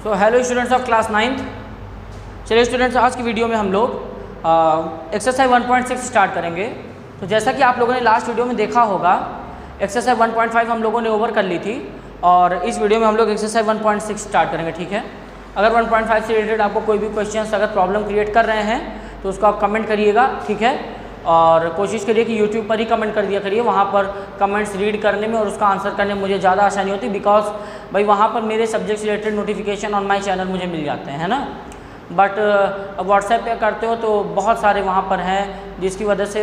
So hello students of class 9th। चलिए students, आज की वीडियो में हम लोग एक्सरसाइज 1.6 स्टार्ट करेंगे। तो जैसा कि आप लोगों ने लास्ट वीडियो में देखा होगा, एक्सरसाइज 1.5 हम लोगों ने ओवर कर ली थी और इस वीडियो में हम लोग एक्सरसाइज 1.6 स्टार्ट करेंगे। ठीक है, अगर 1.5 से रिलेटेड आपको कोई भी क्वेश्चंस अगर प्रॉब्लम क्रिएट कर रहे हैं तो उसको आप कमेंट करिएगा। ठीक है, और कोशिश करिए कि यूट्यूब पर ही कमेंट कर दिया करिए, वहाँ पर कमेंट्स रीड करने में और उसका आंसर करने में मुझे ज़्यादा आसानी होती है, बिकॉज भाई वहाँ पर मेरे सब्जेक्ट से related notification on my channel मुझे मिल जाते हैं, है ना। बट व्हाट्सएप पे करते हो तो बहुत सारे वहाँ पर हैं जिसकी वजह से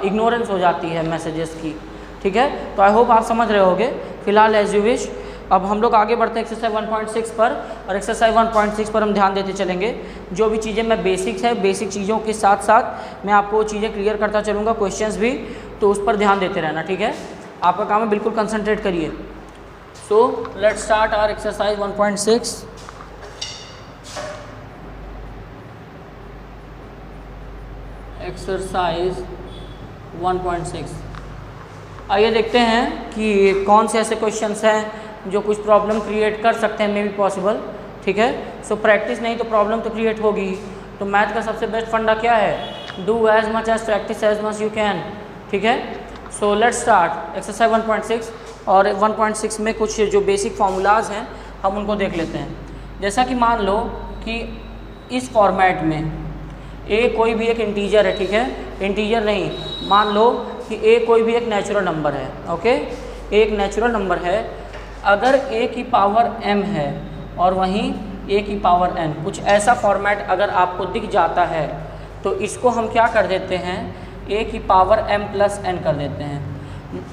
इग्नोरेंस हो जाती है मैसेजेस की। ठीक है, तो आई होप आप समझ रहे होगे। फिलहाल एज यू विश, अब हम लोग आगे बढ़ते हैं एक्सरसाइज 1.6 पर, और एक्सरसाइज 1.6 पर हम ध्यान देते चलेंगे। जो भी चीज़ें मैं बेसिक्स है, बेसिक चीज़ों के साथ साथ मैं आपको चीज़ें क्लियर करता चलूँगा, क्वेश्चंस भी, तो उस पर ध्यान देते रहना। ठीक है, आपका काम है, बिल्कुल कंसंट्रेट करिए। So let's start our exercise 1.6। Exercise 1.6, आइए देखते हैं कि कौन से ऐसे क्वेश्चंस हैं जो कुछ प्रॉब्लम क्रिएट कर सकते हैं, मे बी पॉसिबल। ठीक है, सो प्रैक्टिस नहीं तो प्रॉब्लम तो क्रिएट होगी। तो मैथ का सबसे बेस्ट फंडा क्या है? Do as much as practice as much you can. ठीक है, सो लेट्स स्टार्ट एक्सरसाइज 1.6। और 1.6 में कुछ जो बेसिक फार्मूलाज हैं हम उनको देख लेते हैं। जैसा कि मान लो कि इस फॉर्मेट में ए कोई भी एक इंटीजर है। ठीक है, इंटीजर नहीं, मान लो कि ए कोई भी एक नेचुरल नंबर है। ओके, एक नेचुरल नंबर है। अगर ए की पावर m है और वहीं ए की पावर n, कुछ ऐसा फॉर्मेट अगर आपको दिख जाता है तो इसको हम क्या कर देते हैं, ए की पावर m प्लस n कर देते हैं।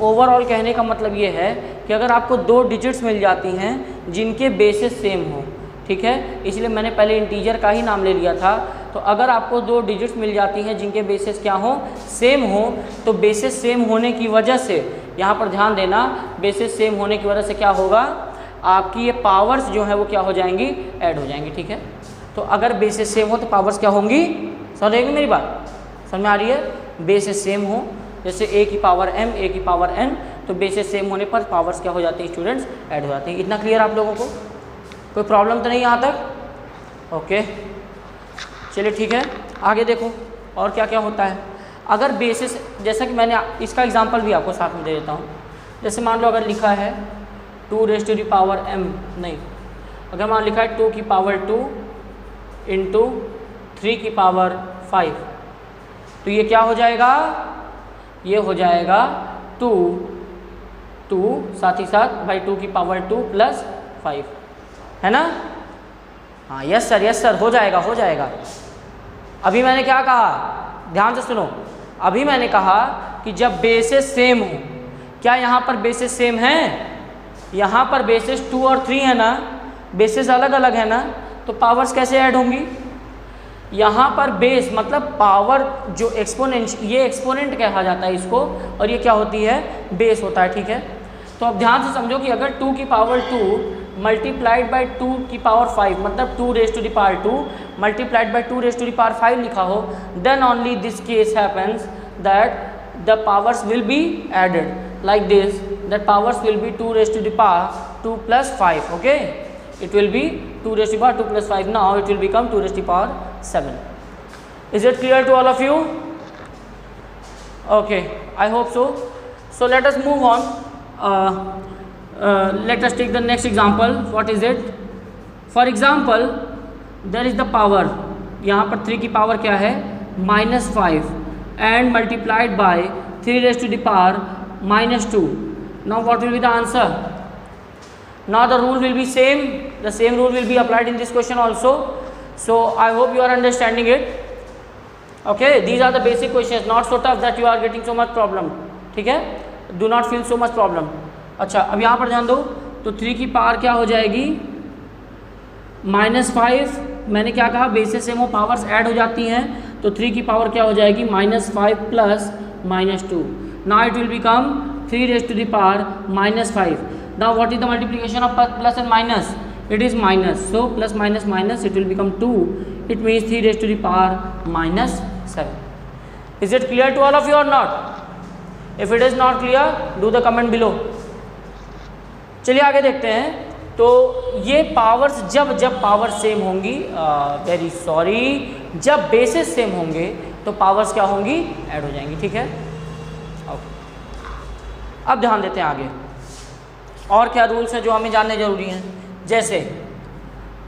ओवरऑल कहने का मतलब ये है कि अगर आपको दो डिजिट्स मिल जाती हैं जिनके बेसिस सेम हो, ठीक है, इसलिए मैंने पहले इंटीजर का ही नाम ले लिया था। तो अगर आपको दो डिजिट्स मिल जाती हैं जिनके बेसिस क्या हो, सेम हो, तो बेसिस सेम होने की वजह से, यहाँ पर ध्यान देना, बेसिस सेम होने की वजह से क्या होगा, आपकी ये पावर्स जो है वो क्या हो जाएंगी, ऐड हो जाएंगी। ठीक है, तो अगर बेसिस सेम हो तो पावर्स क्या होंगी, समझ आएगी मेरी बात, समझ में आ रही है। बेसिस सेम हो, जैसे ए की पावर m, ए की पावर n, तो बेसिस सेम होने पर पावर्स क्या हो जाती है स्टूडेंट्स, ऐड हो जाती हैं। इतना क्लियर आप लोगों को? कोई प्रॉब्लम तो नहीं यहाँ तक? ओके, चलिए ठीक है, आगे देखो और क्या क्या होता है। अगर बेसिस, जैसा कि मैंने इसका एग्जांपल भी आपको साथ में दे देता हूँ। जैसे मान लो अगर लिखा है 2 raise to the power m, नहीं, अगर मान लिखा है 2 की पावर 2 इंटू 3 की पावर 5, तो ये क्या हो जाएगा, ये हो जाएगा 2 साथ ही साथ बाई 2 की पावर 2 प्लस 5, है ना। हाँ, यस सर, हो जाएगा, हो जाएगा। अभी मैंने क्या कहा, ध्यान से सुनो। अभी मैंने कहा कि जब बेसिस सेम हो, क्या यहाँ पर बेसिस सेम है? यहाँ पर बेसिस 2 और 3 है ना, बेसिस अलग अलग है ना, तो पावर्स कैसे ऐड होंगी? यहाँ पर बेस मतलब पावर जो एक्सपोनेंट, ये एक्सपोनेंट कहा जाता है इसको, और ये क्या होती है, बेस होता है। ठीक है, तो अब ध्यान से समझो कि अगर 2 की पावर 2 मल्टीप्लाइड बाई 2 की पावर 5, मतलब 2 raise to the power 2 multiplied by 2 raise to the power 5 लिखा हो, then only this case happens that the powers will be added like this, that powers will be 2 raise to the power 2 plus 5। Okay, it will be 2 raised to the power 2 plus 5. Now it will become 2 raised to the power 7. Is it clear to all of you? Okay, I hope so. So let us move on. Let us take the next example. What is it? For example, there is the power, यहाँ पर 3 की power क्या है, -5 and multiplied by 3 raised to the power -2. Now what will be the answer? Now the rule will be same, the same rule will be applied in this question also. So I hope you are understanding it. Okay, these are the basic questions, not so tough that you are getting so much problem. ठीक है, do not feel so much problem. अच्छा, अब यहाँ पर ध्यान दो, तो 3 की पावर क्या हो जाएगी, -5, मैंने क्या कहा, बेसिस सेम हो, पावर्स ऐड हो जाती हैं, तो 3 की पावर क्या हो जाएगी, -5 plus -2. Now it will become 3 raised to the power -5. Now what is the multiplication of plus and minus? It is minus, so plus minus minus it will become 2. It means 3 raised to the power -7. Is it clear to all of you or not? If it is not clear, do the comment below. चलिए आगे देखते हैं। तो ये powers जब power same होंगी, very sorry, जब basis same होंगे तो पावर्स क्या होंगी, ऐड हो जाएंगी। ठीक है, अब ध्यान देते हैं आगे और क्या रूल्स हैं जो हमें जानने जरूरी हैं। जैसे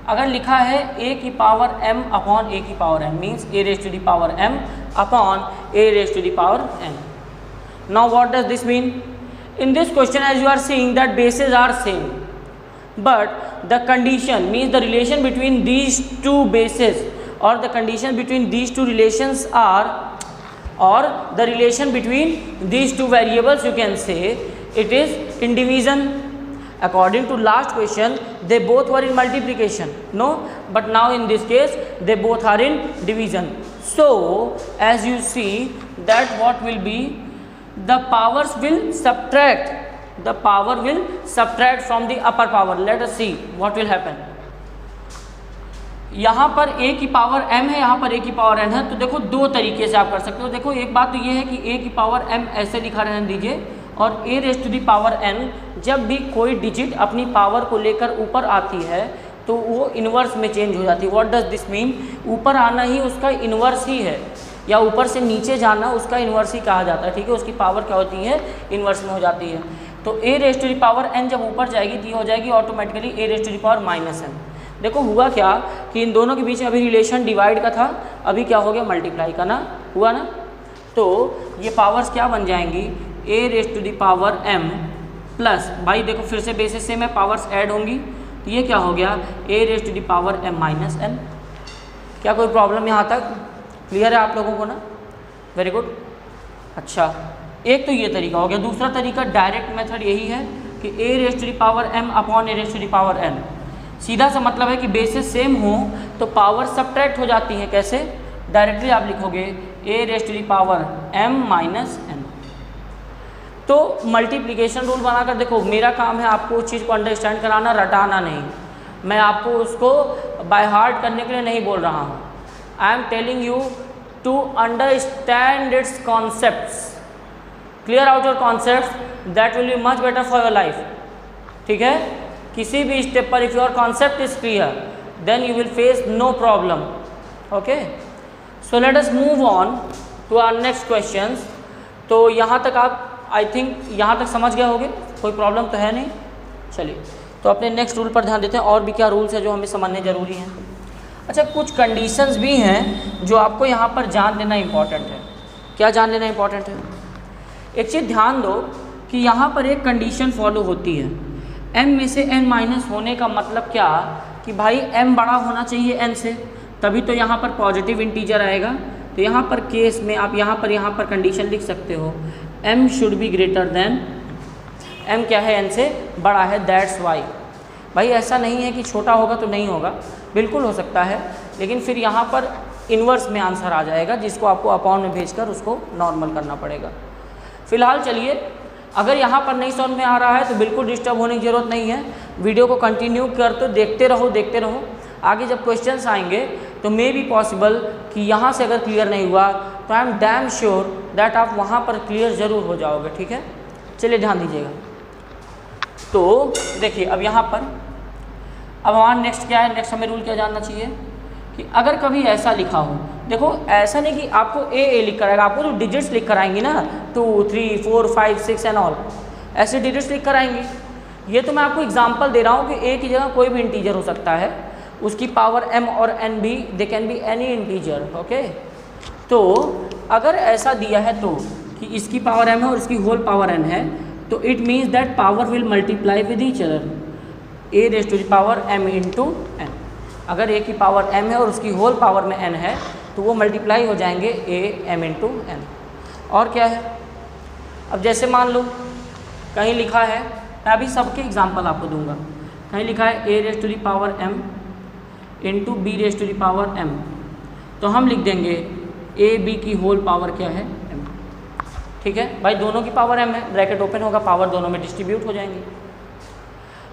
अगर लिखा है a की पावर m अपॉन a की power n means a raise to the power m upon a raise to the power n। Now what does this mean? In this question as you are seeing that bases are same but the condition means the relation between these two bases और the condition between these two relations are or the relation between these two variables, you can say it is in division. According to last question they both were in multiplication, no, but now in this case they both are in division. So as you see that what will be, the powers will subtract, the power will subtract from the upper power. Let us see what will happen. यहाँ पर a की power m है, यहाँ पर a की power n है, तो देखो दो तरीके से आप कर सकते हो। देखो एक बात तो ये है कि a की पावर m ऐसे लिखा रहने दीजिए और a raise to the power n जब भी कोई डिजिट अपनी पावर को लेकर ऊपर आती है तो वो इन्वर्स में चेंज हो जाती है। What does this mean? ऊपर आना ही उसका इन्वर्स ही है, या ऊपर से नीचे जाना उसका इन्वर्स ही कहा जाता है। ठीक है, उसकी पावर क्या होती है, इन्वर्स में हो जाती है। तो a raise to the power n जब ऊपर जाएगी तो ये हो जाएगी automatically a raise to the power minus n। देखो हुआ क्या कि इन दोनों के बीच में अभी रिलेशन डिवाइड का था, अभी क्या हो गया, मल्टीप्लाई का ना हुआ ना। तो ये पावर्स क्या बन जाएंगी, a raise to the power m plus, भाई देखो फिर से बेसिस से में पावर्स ऐड होंगी, तो ये क्या हो गया, a raise to the power m minus n। क्या कोई प्रॉब्लम यहाँ तक क्लियर है आप लोगों को ना? Very good. अच्छा, एक तो ये तरीका हो गया। दूसरा तरीका डायरेक्ट मेथड यही है कि a raise to the power m upon a raise to the power n। सीधा सा मतलब है कि बेसिस सेम हो तो पावर सब्ट्रैक्ट हो जाती है। कैसे? डायरेक्टली आप लिखोगे a raise to the power m minus n। तो मल्टीप्लिकेशन रूल बनाकर देखो, मेरा काम है आपको उस चीज़ को अंडरस्टैंड कराना, रटाना नहीं। मैं आपको उसको बाय हार्ट करने के लिए नहीं बोल रहा हूँ। I am telling you to understand its concepts. Clear out your concepts, that will be much better for your life. ठीक है, किसी भी स्टेप पर if your concept is clear then you will face no problem. Okay, so let us move on to our next questions. तो यहाँ तक आप I think यहाँ तक समझ गए होंगे, कोई प्रॉब्लम तो है नहीं। चलिए तो अपने नेक्स्ट रूल पर ध्यान देते हैं, और भी क्या रूल्स है जो हमें समझने ज़रूरी हैं। अच्छा, कुछ कंडीशंस भी हैं जो आपको यहाँ पर जान लेना इम्पॉर्टेंट है। क्या जान लेना इम्पॉर्टेंट है? एक चीज़ ध्यान दो कि यहाँ पर एक कंडीशन फॉलो होती है, m में से n माइनस होने का मतलब क्या कि भाई m बड़ा होना चाहिए n से, तभी तो यहाँ पर पॉजिटिव इंटीजर आएगा। तो यहाँ पर केस में आप यहाँ पर कंडीशन लिख सकते हो m should be greater than, m क्या है, n से बड़ा है, दैट्स वाई। भाई ऐसा नहीं है कि छोटा होगा तो नहीं होगा, बिल्कुल हो सकता है, लेकिन फिर यहाँ पर इन्वर्स में आंसर आ जाएगा जिसको आपको अपॉन में भेजकर उसको नॉर्मल करना पड़ेगा। फिलहाल चलिए, अगर यहाँ पर नहीं समझ में आ रहा है तो बिल्कुल डिस्टर्ब होने की ज़रूरत नहीं है, वीडियो को कंटिन्यू करते देखते रहो। आगे जब क्वेश्चंस आएंगे तो मे बी पॉसिबल कि यहाँ से अगर क्लियर नहीं हुआ तो I am damn sure that आप वहाँ पर क्लियर ज़रूर हो जाओगे। ठीक है, चलिए ध्यान दीजिएगा। तो देखिए अब यहाँ पर अब हमारा नेक्स्ट क्या है, नेक्स्ट हमें रूल क्या जानना चाहिए कि अगर कभी ऐसा लिखा हो, देखो ऐसा नहीं कि आपको ए लिख कर आएगा, आपको तो डिजिट्स लिख कर आएंगी ना, 2 3 4 5 6 एंड ऑल, ऐसे डिजिट्स लिख कर आएंगी। ये तो मैं आपको एग्जांपल दे रहा हूँ कि ए की जगह कोई भी इंटीजर हो सकता है, उसकी पावर m और n भी, they can be any integer. Okay, तो अगर ऐसा दिया है तो कि इसकी पावर m है और इसकी होल पावर n है, तो it means that power will multiply with each other, a raise to the power m into n। अगर a की पावर m है और उसकी होल पावर में n है तो वो मल्टीप्लाई हो जाएंगे a m इंटू n। और क्या है, अब जैसे मान लो कहीं लिखा है, मैं अभी सबके एग्जांपल आपको दूंगा, कहीं लिखा है a raise to the power m into b raise to the power m, तो हम लिख देंगे a b की होल पावर क्या है, m। ठीक है भाई, दोनों की पावर m है, ब्रैकेट ओपन होगा, पावर दोनों में डिस्ट्रीब्यूट हो जाएंगी।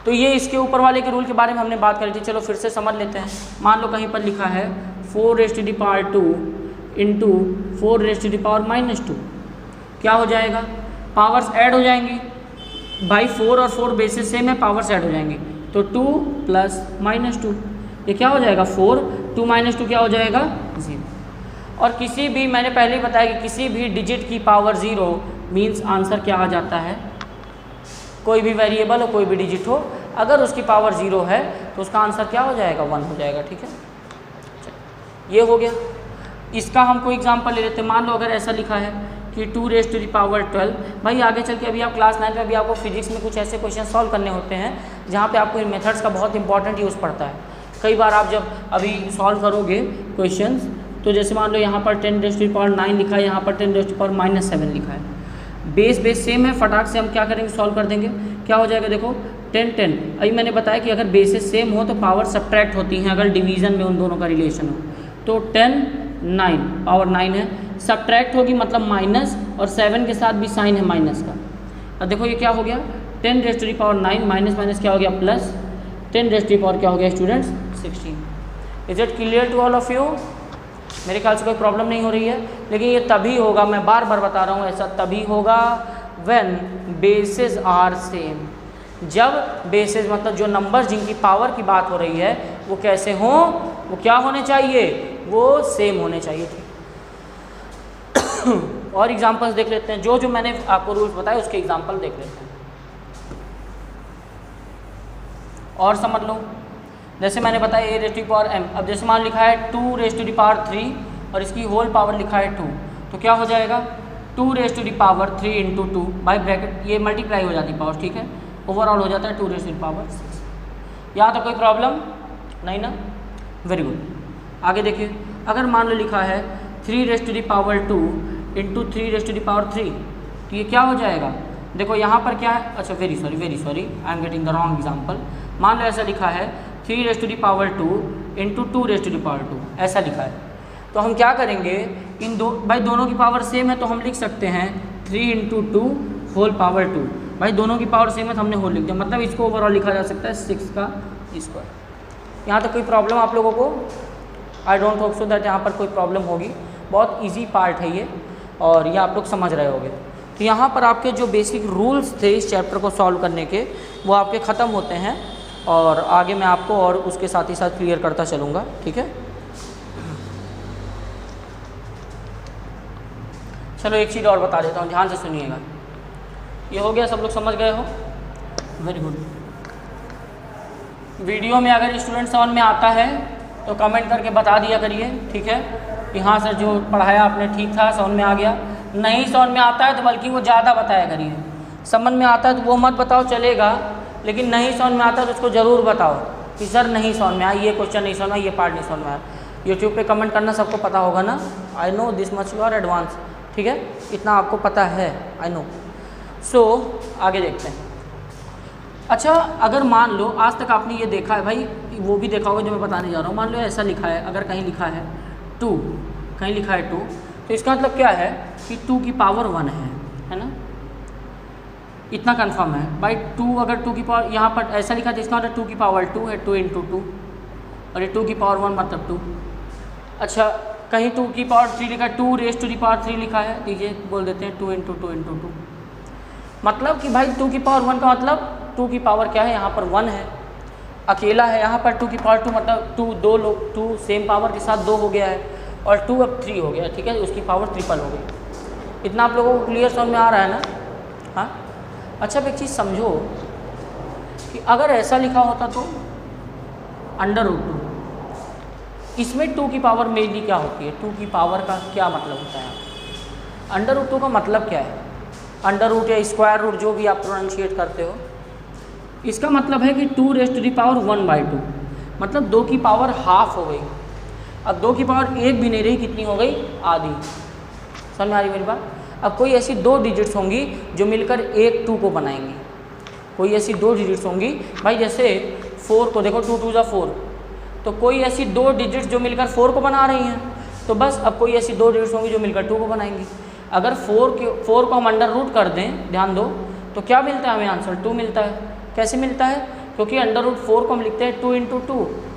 तो ये इसके ऊपर वाले के रूल के बारे में हमने बात करी थी, चलो फिर से समझ लेते हैं। मान लो कहीं पर लिखा है 4 raise to the power 2 into 4 raise to the power -2, क्या हो जाएगा, पावर्स ऐड हो जाएंगी। भाई 4 और 4 बेसिस सेम है, पावर्स ऐड हो जाएंगी। तो 2 प्लस -2 ये क्या हो जाएगा 4, 2 - 2 क्या हो जाएगा 0। और किसी भी, मैंने पहले ही बताया कि किसी भी डिजिट की पावर 0 मीन्स आंसर क्या आ जाता है, कोई भी वेरिएबल हो, कोई भी डिजिट हो, अगर उसकी पावर 0 है तो उसका आंसर क्या हो जाएगा 1 हो जाएगा। ठीक है, ये हो गया। इसका हम कोई एग्जांपल ले लेते हैं। मान लो अगर ऐसा लिखा है कि 2⁻12। भाई आगे चल के अभी आप क्लास 9 में अभी आपको फिजिक्स में कुछ ऐसे क्वेश्चन सॉल्व करने होते हैं जहाँ पे आपको इन मेथड्स का बहुत इंपॉर्टेंट यूज़ पड़ता है। कई बार आप जब अभी सॉल्व करोगे क्वेश्चंस, तो जैसे मान लो यहाँ पर 10⁻9 लिखा है, यहाँ पर 10⁻7 लिखा है, बेस सेम है, फटाक से हम क्या करेंगे सॉल्व कर देंगे। क्या हो जाएगा देखो 10 अभी मैंने बताया कि अगर बेसेस सेम हो तो पावर सब्ट्रैक्ट होती हैं अगर डिवीज़न में उन दोनों का रिलेशन हो। तो 10 9 पावर 9 है, सब्ट्रैक्ट होगी मतलब माइनस, और 7 के साथ भी साइन है माइनस का। अब देखो ये क्या हो गया 10⁻9 माइनस क्या हो गया प्लस 10⁻ क्या हो गया students 16। Is it clear to all of you? मेरे ख्याल से कोई प्रॉब्लम नहीं हो रही है, लेकिन ये तभी होगा, मैं बार बार बता रहा हूँ, ऐसा तभी होगा व्हेन बेसिस आर सेम। जब बेसिस मतलब जो नंबर्स जिनकी पावर की बात हो रही है वो कैसे हों, वो क्या होने चाहिए, वो सेम होने चाहिए। और एग्जांपल्स देख लेते हैं, जो मैंने आपको रूल्स बताए उसके एग्जांपल देख लेते हैं और समझ लो। जैसे मैंने बताया a⁻m, अब जैसे मान लिखा है 2⁻3 और इसकी होल पावर लिखा है 2, तो क्या हो जाएगा 2⁻3 इंटू 2 बाई ब्रैकेट, ये मल्टीप्लाई हो जाती पावर, ठीक है, ओवरऑल हो जाता है 2�6। यहाँ तो कोई प्रॉब्लम नहीं ना, वेरी गुड। आगे देखिए, अगर मान लो लिखा है 3⁻2 इंटू 3⁻3, तो ये क्या हो जाएगा, देखो यहाँ पर क्या है, अच्छा very sorry I am getting the wrong example. मान लो ऐसा लिखा है 3⁻2 इंटू 2⁻2, ऐसा लिखा है, तो हम क्या करेंगे, इन दो भाई दोनों की पावर सेम है तो हम लिख सकते हैं 3 इंटू 2 होल पावर 2। भाई दोनों की पावर सेम है तो हमने होल लिख दिया, मतलब इसको ओवरऑल लिखा जा सकता है 6 का स्क्वायर। यहाँ तक कोई प्रॉब्लम आप लोगों को? I don't hope so that यहाँ पर कोई प्रॉब्लम होगी, बहुत ईजी पार्ट है ये और ये आप लोग समझ रहे होंगे। तो यहाँ पर आपके जो बेसिक रूल्स थे इस चैप्टर को सॉल्व करने के वो आपके ख़त्म होते हैं और आगे मैं आपको और उसके साथ ही साथ क्लियर करता चलूँगा, ठीक है। चलो एक चीज़ और बता देता हूँ, ध्यान से सुनिएगा। ये हो गया, सब लोग समझ गए हो, वेरी गुड। वीडियो में अगर स्टूडेंट समझ में आता है तो कमेंट करके बता दिया करिए, ठीक है, कि हाँ सर जो पढ़ाया आपने ठीक था, समझ में आ गया। नहीं समझ में आता है तो बल्कि वो ज़्यादा बताया करिए, समझ में आता है तो वो मत बताओ चलेगा, लेकिन नहीं समझ में आता है तो उसको ज़रूर बताओ कि सर नहीं समझ में आया, ये क्वेश्चन नहीं समझ में आया, ये पार्ट नहीं समझ में आया। यूट्यूब पे कमेंट करना सबको पता होगा ना, I know this much you are advance, ठीक है, इतना आपको पता है, आई नो। सो आगे देखते हैं। अच्छा, अगर मान लो आज तक आपने ये देखा है, भाई वो भी देखा होगा जो मैं बताने जा रहा हूँ। मान लो ऐसा लिखा है, अगर कहीं लिखा है 2, कहीं लिखा है 2, तो इसका मतलब क्या है कि 2 की पावर 1 है ना, इतना कंफर्म है भाई। 2 अगर 2 की पावर यहाँ पर ऐसा लिखा है तो इसका मतलब 2 की पावर 2 है, 2 इंटू 2, और ये 2 की पावर 1 मतलब 2। अच्छा, कहीं 2 की पावर 3 लिखा है, 2⁻3 लिखा है, दीजिए बोल देते हैं 2 इंटू 2 इंटू 2, मतलब कि भाई 2 की पावर 1 का मतलब 2 की पावर क्या है, यहाँ पर 1 है, अकेला है। यहाँ पर 2 की पावर 2 मतलब 2 दो लोग 2 सेम पावर के साथ 2 हो गया है, और 2 अब 3 हो गया, ठीक है, उसकी पावर ट्रिपल हो गई। इतना आप लोगों को क्लियर समझ में आ रहा है ना? हाँ। अच्छा, अब एक चीज़ समझो कि अगर ऐसा लिखा होता तो √2, इसमें 2 की पावर मेनली क्या होती है, 2 की पावर का क्या मतलब होता है? √2 का मतलब क्या है? अंडर रूट या स्क्वायर रूट जो भी आप प्रोनाउंशिएट करते हो, इसका मतलब है कि 2⁻1/2, मतलब 2 की पावर हाफ हो गई। अब 2 की पावर 1 भी नहीं रही, कितनी हो गई, आधी। समझ में आ रही मेरी बात? अब कोई ऐसी 2 डिजिट्स होंगी जो मिलकर एक 2 को बनाएंगी, कोई ऐसी 2 डिजिट्स होंगी भाई, जैसे 4 को देखो 2 2 4, तो कोई ऐसी 2 डिजिट्स जो मिलकर 4 को बना रही हैं, तो बस अब कोई ऐसी 2 डिजिट्स होंगी जो मिलकर 2 को बनाएंगी। अगर 4 को हम अंडर रूट कर दें, ध्यान दो, तो क्या मिलता है हमें आंसर, 2 मिलता है। कैसे मिलता है? क्योंकि √4 को हम लिखते हैं 2 इंटू 2,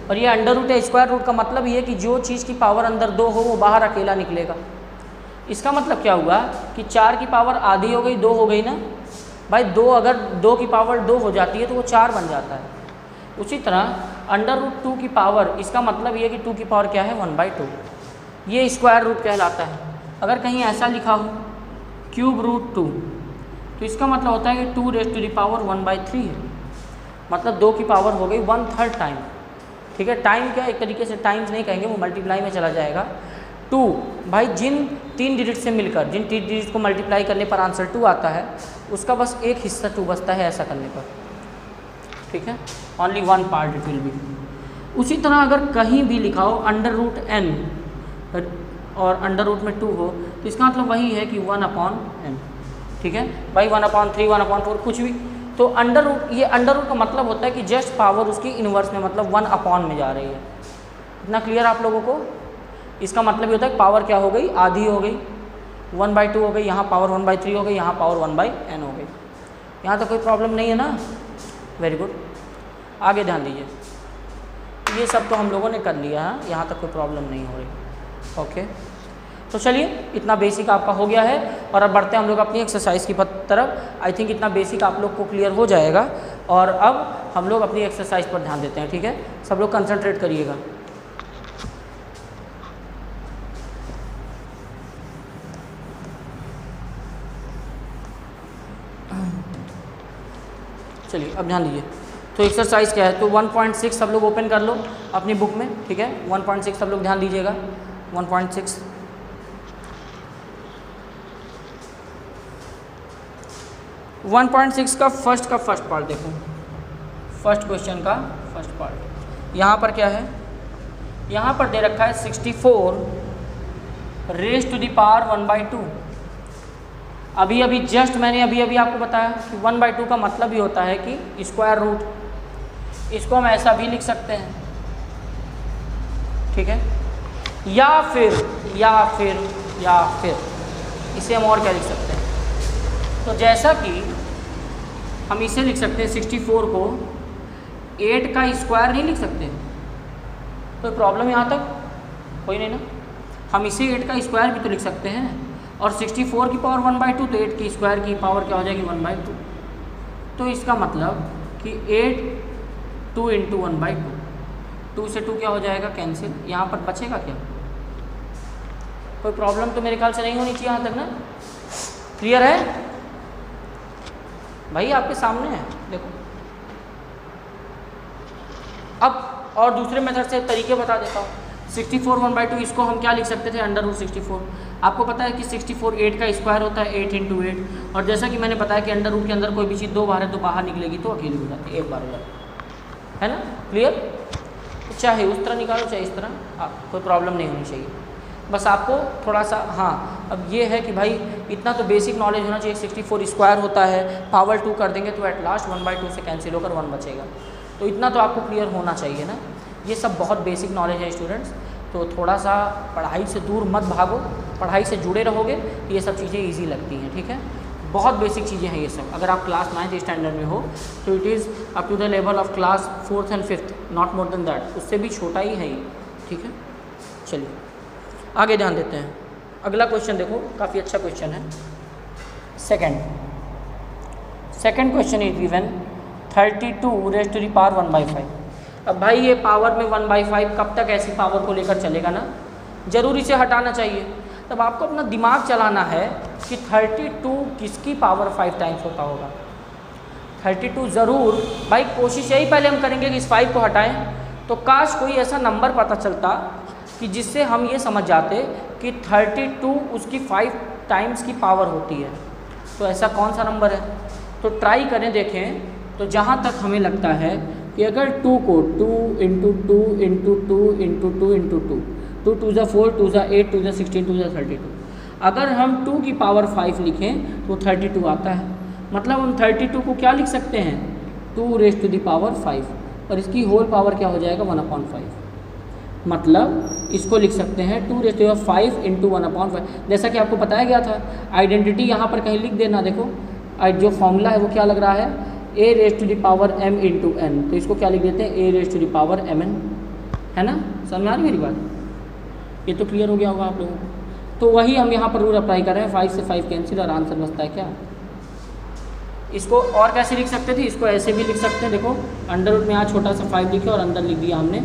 और ये अंडर रूट या स्क्वायर रूट का मतलब ये है कि जो चीज़ की पावर अंदर 2 हो वो बाहर अकेला निकलेगा। इसका मतलब क्या हुआ कि 4 की पावर आधी हो गई, 2 हो गई ना भाई। 2 अगर 2 की पावर 2 हो जाती है तो वो 4 बन जाता है। उसी तरह अंडर रूट 2 की पावर, इसका मतलब ये कि 2 की पावर क्या है 1/2, ये स्क्वायर रूट कहलाता है। अगर कहीं ऐसा लिखा हो क्यूब रूट 2 तो इसका मतलब होता है कि 2 रेज़ टू द पावर 1/3 है, मतलब 2 की पावर हो गई 1/3 टाइम। ठीक है, टाइम क्या एक तरीके से टाइम्स नहीं कहेंगे, वो मल्टीप्लाई में चला जाएगा। 2 भाई जिन 3 डिजिट से मिलकर जिन 3 डिजिट को मल्टीप्लाई करने पर आंसर 2 आता है उसका बस एक हिस्सा 2 बचता है ऐसा करने पर। ठीक है, only 1 part it will be. उसी तरह अगर कहीं भी लिखा हो अंडर रूट n और अंडर रूट में 2 हो तो इसका मतलब वही है कि 1/n। ठीक है भाई, 1/3 1/4 कुछ भी, तो अंडर रूट, ये अंडर रूट का मतलब होता है कि जस्ट पावर उसकी इन्वर्स में, मतलब 1/, में जा रही है। इतना क्लियर आप लोगों को? इसका मतलब ये होता है कि पावर क्या हो गई, आधी हो गई, 1/2 हो गई, यहाँ पावर 1/3 हो गई, यहाँ पावर 1/n हो गई। यहाँ तो कोई प्रॉब्लम नहीं है ना? वेरी गुड, आगे ध्यान दीजिए। ये सब तो हम लोगों ने कर लिया है, यहाँ तक कोई प्रॉब्लम नहीं हो रही। ओके, तो चलिए इतना बेसिक आपका हो गया है और अब बढ़ते हैं हम लोग अपनी एक्सरसाइज की तरफ। आई थिंक इतना बेसिक आप लोग को क्लियर हो जाएगा और अब हम लोग अपनी एक्सरसाइज पर ध्यान देते हैं। ठीक है, सब लोग कंसंट्रेट करिएगा। चलिए अब ध्यान दीजिए, तो एक्सरसाइज क्या है, तो 1.6 सब लोग ओपन कर लो अपनी बुक में। ठीक है, 1.6 सब लोग ध्यान दीजिएगा। 1.6 1.6 का फर्स्ट पार्ट देखो, फर्स्ट क्वेश्चन का फर्स्ट पार्ट। यहाँ पर क्या है, यहाँ पर दे रखा है 64 रेज़ टू द पावर 1/2। अभी जस्ट मैंने अभी आपको बताया कि 1/2 का मतलब ही होता है कि स्क्वायर रूट। इसको हम ऐसा भी लिख सकते हैं, ठीक है, या फिर इसे हम और क्या लिख सकते हैं, तो जैसा कि हम इसे लिख सकते हैं 64 को 8 का स्क्वायर नहीं लिख सकते, कोई प्रॉब्लम यहाँ तक कोई नहीं ना? हम इसे 8 का स्क्वायर भी तो लिख सकते हैं और 64 की पावर 1/2 तो 8 की स्क्वायर की पावर क्या हो जाएगी 1/2। तो इसका मतलब कि 8 2 × 1/2, 2 से 2 क्या हो जाएगा कैंसिल, यहाँ पर बचेगा क्या? कोई प्रॉब्लम तो मेरे ख्याल से नहीं होनी चाहिए यहाँ तक ना? क्लियर है भाई? आपके सामने है देखो। अब और दूसरे मेथड से तरीके बता देता हूँ। 64 1/2 इसको हम क्या लिख सकते थे, अंडर रूट 64। आपको पता है कि 64 8 का स्क्वायर होता है, 8 × 8, और जैसा कि मैंने बताया कि अंडर रूट के अंदर कोई भी चीज़ 2 बार है तो बाहर निकलेगी तो अकेली हो जाती है, 1 बार हो जाती है ना? क्लियर? तो चाहे उस तरह निकालो चाहे इस तरह, कोई प्रॉब्लम नहीं होनी चाहिए। बस आपको थोड़ा सा, हाँ अब ये है कि भाई इतना तो बेसिक नॉलेज होना चाहिए। 64 स्क्वायर होता है, पावर 2 कर देंगे तो एट लास्ट 1/2 से कैंसिल होकर 1 बचेगा, तो इतना तो आपको क्लियर होना चाहिए ना? ये सब बहुत बेसिक नॉलेज है स्टूडेंट्स, तो थोड़ा सा पढ़ाई से दूर मत भागो, पढ़ाई से जुड़े रहोगे ये सब चीज़ें ईजी लगती हैं। ठीक है, बहुत बेसिक चीज़ें हैं ये सब। अगर आप क्लास 9th स्टैंडर्ड में हो तो it is up to the level of class 4th and 5th, not more than that, उससे भी छोटा ही है ये। ठीक है, चलिए आगे ध्यान देते हैं। अगला क्वेश्चन देखो, काफ़ी अच्छा क्वेश्चन है। Second question is given 32 raise to the power 1/5। अब भाई ये पावर में 1/5 कब तक ऐसी पावर को लेकर चलेगा ना, जरूर इसे हटाना चाहिए। तब आपको अपना दिमाग चलाना है कि 32 किसकी पावर 5 टाइम्स होता होगा। 32 ज़रूर भाई, कोशिश यही पहले हम करेंगे कि इस 5 को हटाएं, तो काश कोई ऐसा नंबर पता चलता कि जिससे हम ये समझ जाते कि 32 उसकी 5 टाइम्स की पावर होती है। तो ऐसा कौन सा नंबर है, तो ट्राई करें, देखें। तो जहाँ तक हमें लगता है कि अगर 2 को 2 × 2 × 2 × 2 × 2, 2 2 × 4, 2 × 8, 2 × 16, 2 × 32, अगर हम 2 की पावर 5 लिखें तो 32 आता है। मतलब हम 32 को क्या लिख सकते हैं, 2 रेज़ टू द पावर 5, और इसकी होल पावर क्या हो जाएगा 1/5। मतलब इसको लिख सकते हैं 2 रेज़ टू द 5 × 1/5। जैसा कि आपको बताया गया था, आइडेंटिटी यहाँ पर कहीं लिख देना। देखो जो फॉर्मूला है वो क्या लग रहा है, a raise to the power m × n, तो इसको क्या लिख देते हैं, a raise to the power mn, है ना? समझ में आ रही मेरी बात? ये तो क्लियर हो गया होगा आप लोगों को। तो वही हम यहाँ पर रूल अप्लाई कर रहे हैं, 5 से 5 कैंसिल और आंसर बचता है क्या, इसको और कैसे लिख सकते थे, इसको ऐसे भी लिख सकते हैं। देखो अंडर रूट में यहाँ छोटा सा 5 लिखे और अंदर लिख दिया हमने